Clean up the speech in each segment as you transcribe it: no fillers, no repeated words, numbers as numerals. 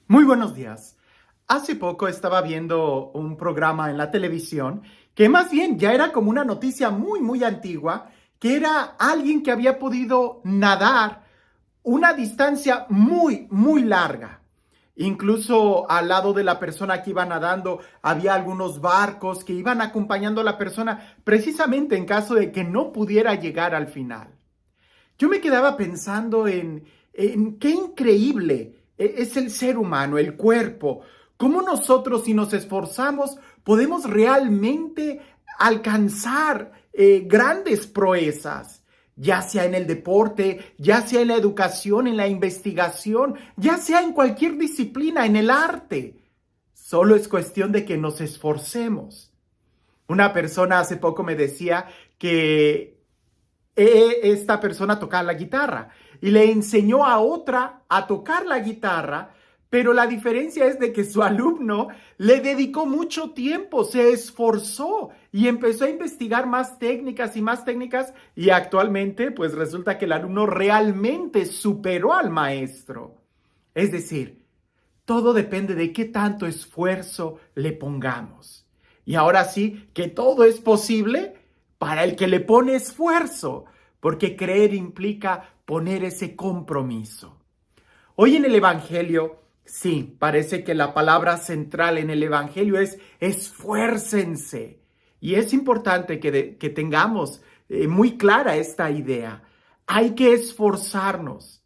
Muy buenos días. Hace poco estaba viendo un programa en la televisión que más bien ya era como una noticia muy antigua, que era alguien que había podido nadar una distancia muy larga. Incluso al lado de la persona que iba nadando había algunos barcos que iban acompañando a la persona precisamente en caso de que no pudiera llegar al final. Yo me quedaba pensando en qué increíble es el ser humano, el cuerpo, cómo nosotros si nos esforzamos podemos realmente alcanzar grandes proezas, ya sea en el deporte, ya sea en la educación, en la investigación, ya sea en cualquier disciplina, en el arte. Solo es cuestión de que nos esforcemos. Una persona hace poco me decía que esta persona tocaba la guitarra y le enseñó a otra a tocar la guitarra, pero la diferencia es de que su alumno le dedicó mucho tiempo, se esforzó y empezó a investigar más técnicas y más técnicas y actualmente pues resulta que el alumno realmente superó al maestro. Es decir, todo depende de qué tanto esfuerzo le pongamos. Y ahora sí que todo es posible para el que le pone esfuerzo, porque creer implica poner ese compromiso. Hoy en el Evangelio, sí, parece que la palabra central en el Evangelio es esfuércense. Y es importante que tengamos muy clara esta idea. Hay que esforzarnos.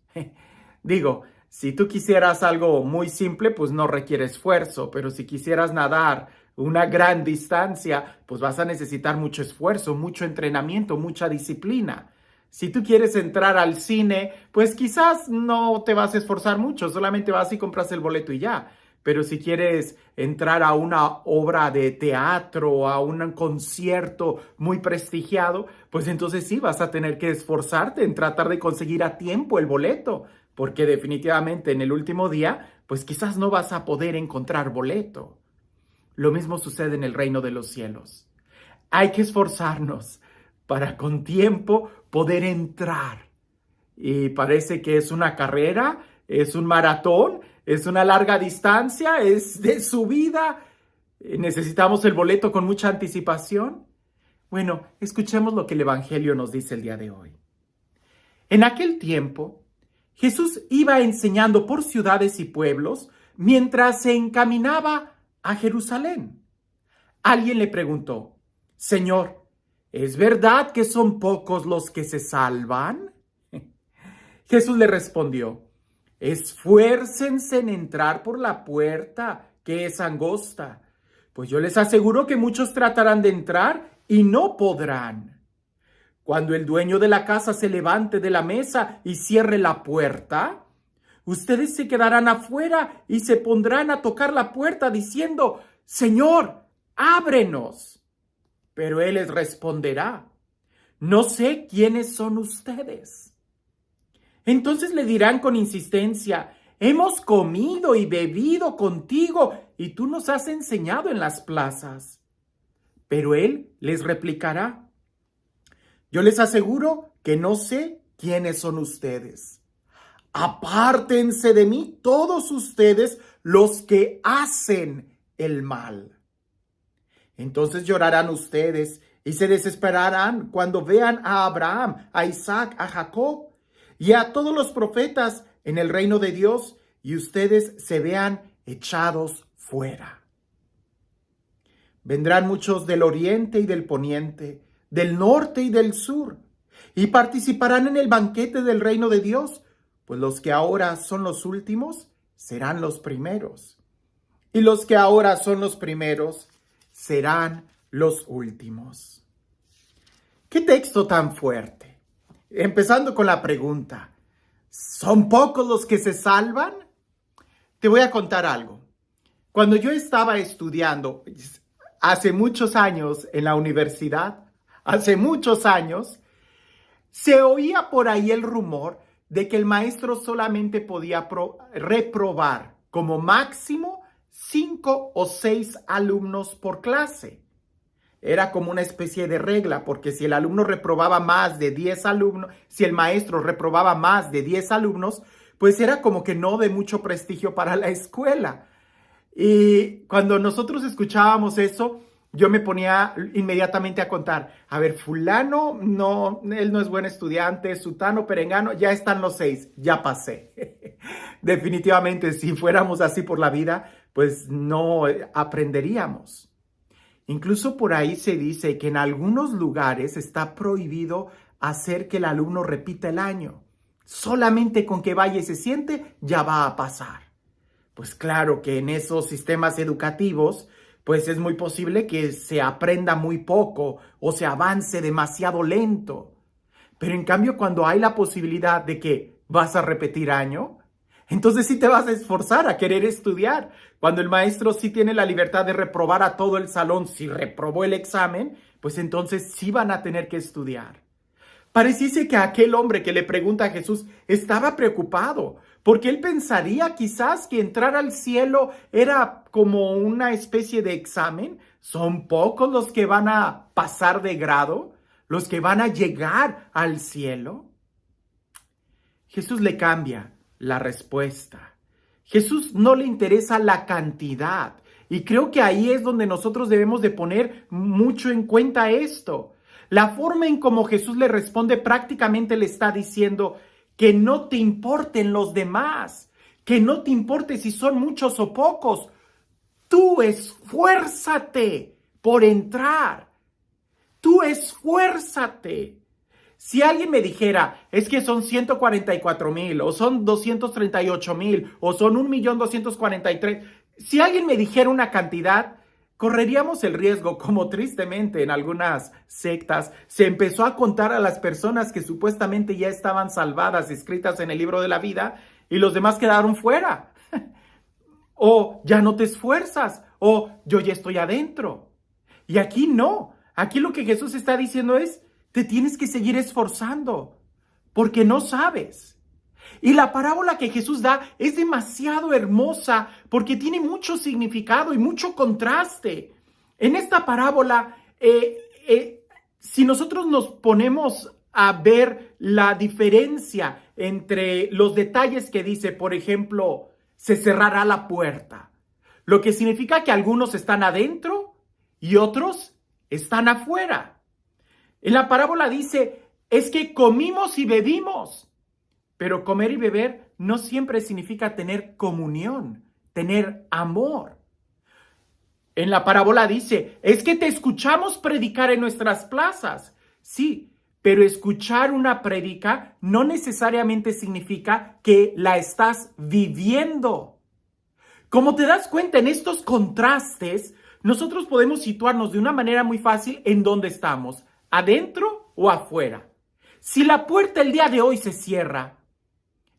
Digo, si tú quisieras algo muy simple, pues no requiere esfuerzo, pero si quisieras nadar una gran distancia, pues vas a necesitar mucho esfuerzo, mucho entrenamiento, mucha disciplina. Si tú quieres entrar al cine, pues quizás no te vas a esforzar mucho, solamente vas y compras el boleto y ya. Pero si quieres entrar a una obra de teatro, a un concierto muy prestigiado, pues entonces sí vas a tener que esforzarte en tratar de conseguir a tiempo el boleto, porque definitivamente en el último día, pues quizás no vas a poder encontrar boleto. Lo mismo sucede en el reino de los cielos. Hay que esforzarnos para con tiempo poder entrar. Y parece que es una carrera, es un maratón, es una larga distancia, es de subida. Necesitamos el boleto con mucha anticipación. Bueno, escuchemos lo que el Evangelio nos dice el día de hoy. En aquel tiempo, Jesús iba enseñando por ciudades y pueblos mientras se encaminaba a Jerusalén. Alguien le preguntó: Señor, ¿es verdad que son pocos los que se salvan? Jesús le respondió: esfuércense en entrar por la puerta, que es angosta, pues yo les aseguro que muchos tratarán de entrar y no podrán. Cuando el dueño de la casa se levante de la mesa y cierre la puerta, ustedes se quedarán afuera y se pondrán a tocar la puerta diciendo: Señor, ábrenos. Pero él les responderá: no sé quiénes son ustedes. Entonces le dirán con insistencia: hemos comido y bebido contigo y tú nos has enseñado en las plazas. Pero él les replicará: yo les aseguro que no sé quiénes son ustedes. Apártense de mí todos ustedes los que hacen el mal. Entonces llorarán ustedes y se desesperarán cuando vean a Abraham, a Isaac, a Jacob y a todos los profetas en el reino de Dios, y ustedes se vean echados fuera. Vendrán muchos del oriente y del poniente, del norte y del sur, y participarán en el banquete del reino de Dios, pues los que ahora son los últimos serán los primeros, y los que ahora son los primeros serán los últimos. ¿Qué texto tan fuerte? Empezando con la pregunta: ¿son pocos los que se salvan? Te voy a contar algo. Cuando yo estaba estudiando hace muchos años en la universidad, hace muchos años, se oía por ahí el rumor de que el maestro solamente podía reprobar como máximo 5 o 6 alumnos por clase. Era como una especie de regla, porque si el alumno reprobaba más de 10 alumnos, si el maestro reprobaba más de 10 alumnos, pues era como que no de mucho prestigio para la escuela. Y cuando nosotros escuchábamos eso, yo me ponía inmediatamente a contar, a ver, fulano, no, él no es buen estudiante, sutano, perengano, ya están los 6, ya pasé. Definitivamente, si fuéramos así por la vida, pues no aprenderíamos. Incluso por ahí se dice que en algunos lugares está prohibido hacer que el alumno repita el año. Solamente con que vaya y se siente, ya va a pasar. Pues claro que en esos sistemas educativos, pues es muy posible que se aprenda muy poco o se avance demasiado lento. Pero en cambio, cuando hay la posibilidad de que vas a repetir año, entonces sí te vas a esforzar a querer estudiar. Cuando el maestro sí tiene la libertad de reprobar a todo el salón si reprobó el examen, pues entonces sí van a tener que estudiar. Pareciese que aquel hombre que le pregunta a Jesús estaba preocupado, porque él pensaría quizás que entrar al cielo era como una especie de examen. Son pocos los que van a pasar de grado, los que van a llegar al cielo. Jesús le cambia la respuesta. Jesús no le interesa la cantidad. Y creo que ahí es donde nosotros debemos de poner mucho en cuenta esto. La forma en cómo Jesús le responde prácticamente le está diciendo que no te importen los demás, que no te importe si son muchos o pocos. Tú esfuérzate por entrar. Tú esfuérzate. Si alguien me dijera, es que son 144,000, o son 238,000, o son 1,243,000, si alguien me dijera una cantidad, correríamos el riesgo, como tristemente en algunas sectas se empezó a contar a las personas que supuestamente ya estaban salvadas, escritas en el libro de la vida, y los demás quedaron fuera. O ya no te esfuerzas, o yo ya estoy adentro. Y aquí no, aquí lo que Jesús está diciendo es, te tienes que seguir esforzando, porque no sabes. Y la parábola que Jesús da es demasiado hermosa porque tiene mucho significado y mucho contraste. En esta parábola, si nosotros nos ponemos a ver la diferencia entre los detalles que dice, por ejemplo, se cerrará la puerta, lo que significa que algunos están adentro y otros están afuera. En la parábola dice, es que comimos y bebimos. Pero comer y beber no siempre significa tener comunión, tener amor. En la parábola dice, es que te escuchamos predicar en nuestras plazas. Sí, pero escuchar una prédica no necesariamente significa que la estás viviendo. Como te das cuenta en estos contrastes, nosotros podemos situarnos de una manera muy fácil en dónde estamos, adentro o afuera. Si la puerta el día de hoy se cierra,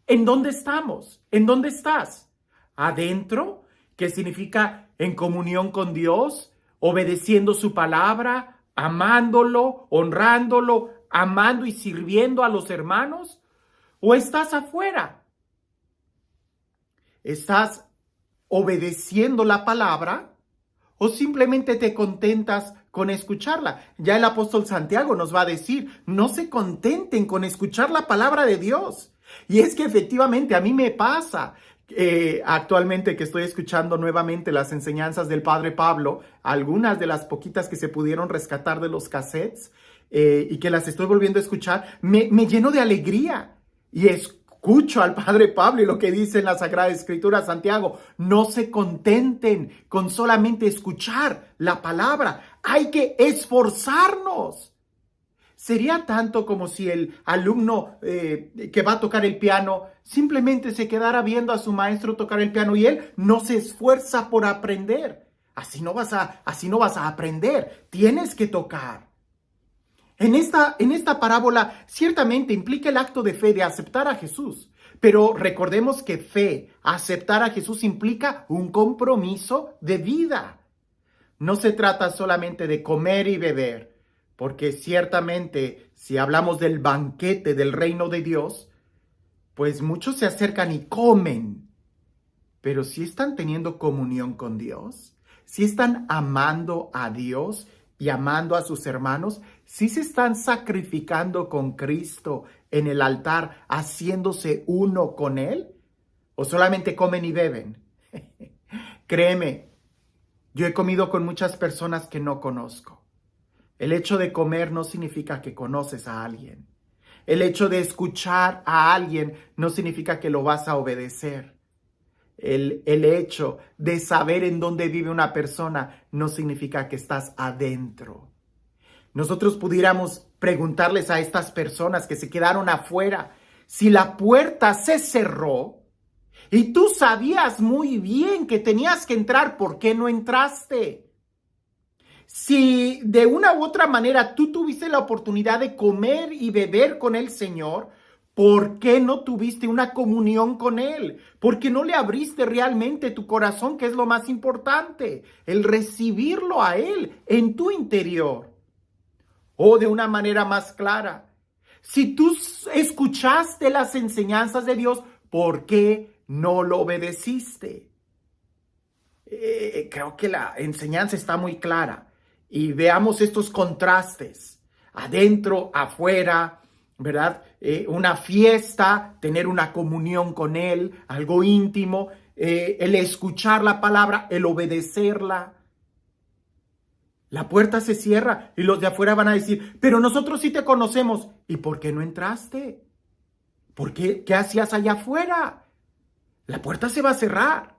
¿en dónde estamos? ¿En dónde estás? ¿Adentro? ¿Qué significa en comunión con Dios? ¿Obedeciendo su palabra? ¿Amándolo? ¿Honrándolo? ¿Amando y sirviendo a los hermanos? ¿O estás afuera? ¿Estás obedeciendo la palabra? ¿O simplemente te contentas con escucharla? Ya el apóstol Santiago nos va a decir, no se contenten con escuchar la palabra de Dios. Y es que efectivamente a mí me pasa actualmente que estoy escuchando nuevamente las enseñanzas del Padre Pablo, algunas de las poquitas que se pudieron rescatar de los cassettes y que las estoy volviendo a escuchar, me lleno de alegría y escucho al Padre Pablo y lo que dice en la Sagrada Escritura, Santiago, no se contenten con solamente escuchar la palabra, hay que esforzarnos. Sería tanto como si el alumno que va a tocar el piano simplemente se quedara viendo a su maestro tocar el piano y él no se esfuerza por aprender. Así no vas a aprender. Tienes que tocar. En esta parábola ciertamente implica el acto de fe de aceptar a Jesús. Pero recordemos que fe, aceptar a Jesús implica un compromiso de vida. No se trata solamente de comer y beber. Porque ciertamente, si hablamos del banquete del reino de Dios, pues muchos se acercan y comen. Pero si están teniendo comunión con Dios, si están amando a Dios y amando a sus hermanos, si se están sacrificando con Cristo en el altar haciéndose uno con Él? ¿O solamente comen y beben? Créeme, yo he comido con muchas personas que no conozco. El hecho de comer no significa que conoces a alguien. El hecho de escuchar a alguien no significa que lo vas a obedecer. El hecho de saber en dónde vive una persona no significa que estás adentro. Nosotros pudiéramos preguntarles a estas personas que se quedaron afuera, si la puerta se cerró y tú sabías muy bien que tenías que entrar, ¿por qué no entraste? Si de una u otra manera tú tuviste la oportunidad de comer y beber con el Señor, ¿por qué no tuviste una comunión con Él? ¿Por qué no le abriste realmente tu corazón, que es lo más importante? El recibirlo a Él en tu interior. O de una manera más clara, si tú escuchaste las enseñanzas de Dios, ¿por qué no lo obedeciste? Creo que la enseñanza está muy clara. Y veamos estos contrastes, adentro, afuera, ¿verdad? Una fiesta, tener una comunión con Él, algo íntimo, el escuchar la palabra, el obedecerla. La puerta se cierra y los de afuera van a decir, pero nosotros sí te conocemos. ¿Y por qué no entraste? ¿Por qué? ¿Qué hacías allá afuera? La puerta se va a cerrar.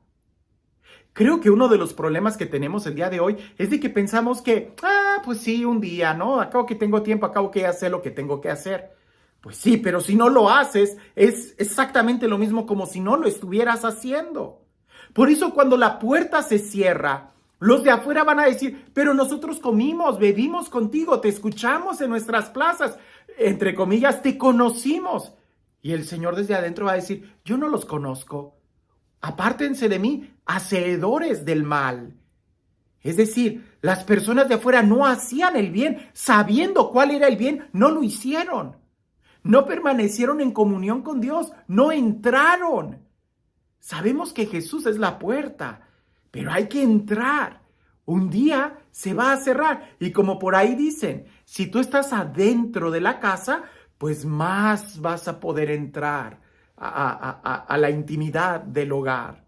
Creo que uno de los problemas que tenemos el día de hoy es de que pensamos que, pues sí, un día, ¿no? Acabo que tengo tiempo, acabo que ya sé lo que tengo que hacer. Pues sí, pero si no lo haces, es exactamente lo mismo como si no lo estuvieras haciendo. Por eso cuando la puerta se cierra, los de afuera van a decir, pero nosotros comimos, bebimos contigo, te escuchamos en nuestras plazas, entre comillas, te conocimos. Y el Señor desde adentro va a decir, yo no los conozco. Apártense de mí, hacedores del mal. Es decir, las personas de afuera no hacían el bien, sabiendo cuál era el bien, no lo hicieron. No permanecieron en comunión con Dios, no entraron. Sabemos que Jesús es la puerta, pero hay que entrar. Un día se va a cerrar. Y como por ahí dicen, si tú estás adentro de la casa, pues más vas a poder entrar a la intimidad del hogar.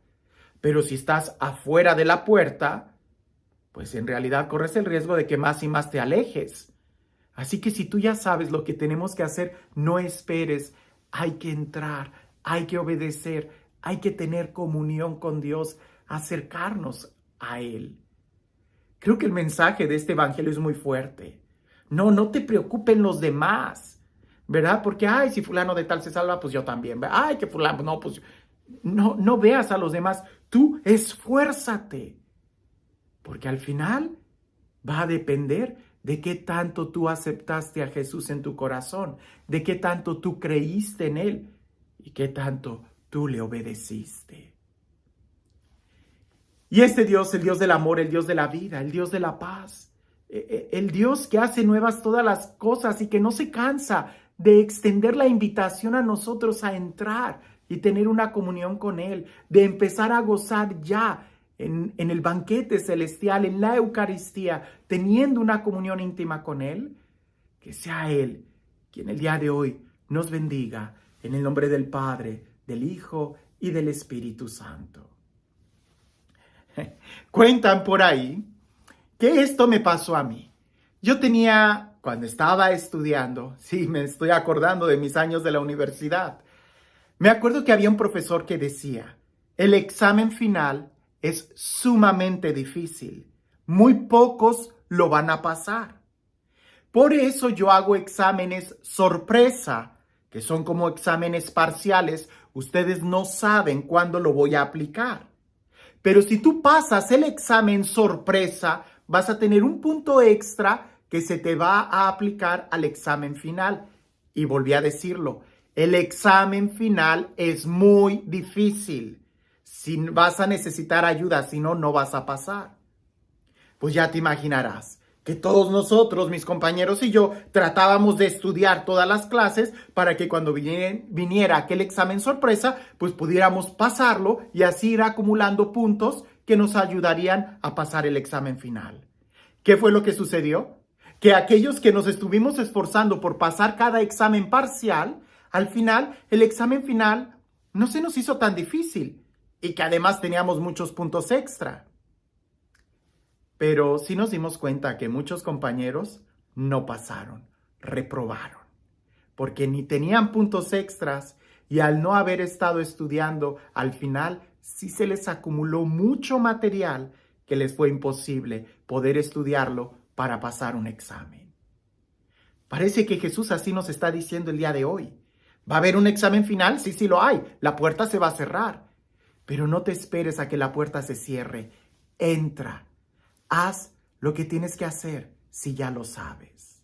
Pero si estás afuera de la puerta, pues en realidad corres el riesgo de que más y más te alejes. Así que si tú ya sabes lo que tenemos que hacer, no esperes. Hay que entrar, hay que obedecer, hay que tener comunión con Dios, acercarnos a Él. Creo que el mensaje de este evangelio es muy fuerte. No te preocupen los demás, ¿verdad? Porque, si fulano de tal se salva, pues yo también. Que fulano, no, pues no veas a los demás. Tú esfuérzate, porque al final va a depender de qué tanto tú aceptaste a Jesús en tu corazón, de qué tanto tú creíste en Él y qué tanto tú le obedeciste. Y este Dios, el Dios del amor, el Dios de la vida, el Dios de la paz, el Dios que hace nuevas todas las cosas y que no se cansa de extender la invitación a nosotros a entrar y tener una comunión con Él, de empezar a gozar ya en el banquete celestial, en la Eucaristía, teniendo una comunión íntima con Él, que sea Él quien el día de hoy nos bendiga en el nombre del Padre, del Hijo y del Espíritu Santo. Cuentan por ahí que esto me pasó a mí. Yo tenía, cuando estaba estudiando, sí, me estoy acordando de mis años de la universidad, me acuerdo que había un profesor que decía, el examen final es sumamente difícil, muy pocos lo van a pasar. Por eso yo hago exámenes sorpresa, que son como exámenes parciales, ustedes no saben cuándo lo voy a aplicar. Pero si tú pasas el examen sorpresa, vas a tener un punto extra que se te va a aplicar al examen final. Y volví a decirlo, el examen final es muy difícil. Si vas a necesitar ayuda, si no, no vas a pasar. Pues ya te imaginarás que todos nosotros, mis compañeros y yo, tratábamos de estudiar todas las clases para que cuando viniera aquel examen sorpresa, pues pudiéramos pasarlo y así ir acumulando puntos que nos ayudarían a pasar el examen final. ¿Qué fue lo que sucedió? Que aquellos que nos estuvimos esforzando por pasar cada examen parcial, al final el examen final no se nos hizo tan difícil y que además teníamos muchos puntos extra. Pero sí nos dimos cuenta que muchos compañeros no pasaron, reprobaron, porque ni tenían puntos extras y al no haber estado estudiando, al final sí se les acumuló mucho material que les fue imposible poder estudiarlo para pasar un examen. Parece que Jesús así nos está diciendo el día de hoy. ¿Va a haber un examen final? Sí, sí lo hay. La puerta se va a cerrar. Pero no te esperes a que la puerta se cierre. Entra. Haz lo que tienes que hacer si ya lo sabes.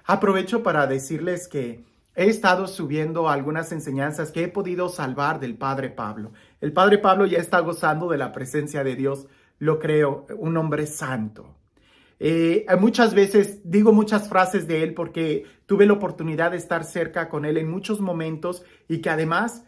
Aprovecho para decirles que he estado subiendo algunas enseñanzas que he podido salvar del Padre Pablo. El Padre Pablo ya está gozando de la presencia de Dios. Lo creo, un hombre santo. Muchas veces digo muchas frases de él porque tuve la oportunidad de estar cerca con él en muchos momentos y que además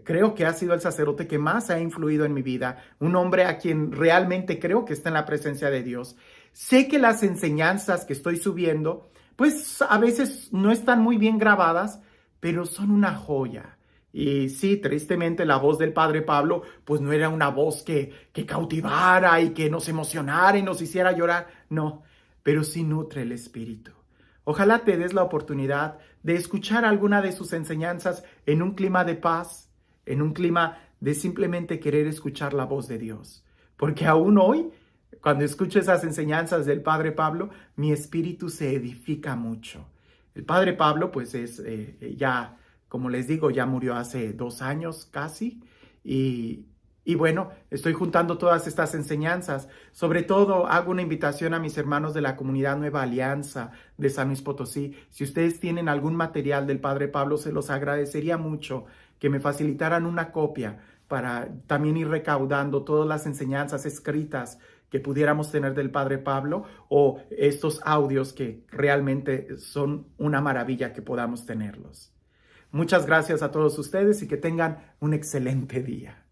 creo que ha sido el sacerdote que más ha influido en mi vida, un hombre a quien realmente creo que está en la presencia de Dios. Sé que las enseñanzas que estoy subiendo, pues a veces no están muy bien grabadas, pero son una joya. Y sí, tristemente la voz del Padre Pablo, pues no era una voz que cautivara y que nos emocionara y nos hiciera llorar, no, pero sí nutre el espíritu. Ojalá te des la oportunidad de escuchar alguna de sus enseñanzas en un clima de paz, en un clima de simplemente querer escuchar la voz de Dios. Porque aún hoy, cuando escucho esas enseñanzas del Padre Pablo, mi espíritu se edifica mucho. El Padre Pablo, pues es ya, como les digo, ya murió hace 2 años casi. Y bueno, estoy juntando todas estas enseñanzas. Sobre todo, hago una invitación a mis hermanos de la comunidad Nueva Alianza de San Luis Potosí. Si ustedes tienen algún material del Padre Pablo, se los agradecería mucho que me facilitaran una copia para también ir recaudando todas las enseñanzas escritas que pudiéramos tener del Padre Pablo o estos audios que realmente son una maravilla que podamos tenerlos. Muchas gracias a todos ustedes y que tengan un excelente día.